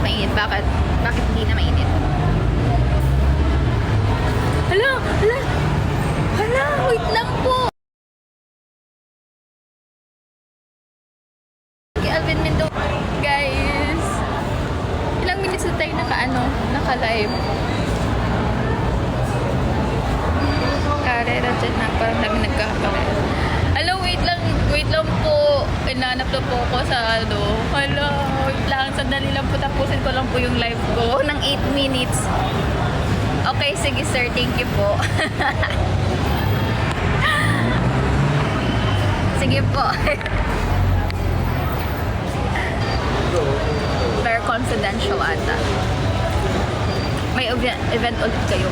mainit. Bakit? Bakit hindi na mainit? Hala! Hala! Hala! Wait lang po! Kay Alvin Mendo. Guys! Ilang minutes na tayo naka-live. Karera dyan na. Parang dami nagkakakarera. Hello, wait lang po. Inanap na po ako sa Hello, wait lang. Sandali lang po. Tapusin ko lang po yung live ko ng 8 minutes. Okay, sige sir. Thank you po. Sige po. Very confidential ata. May event ulit kayo.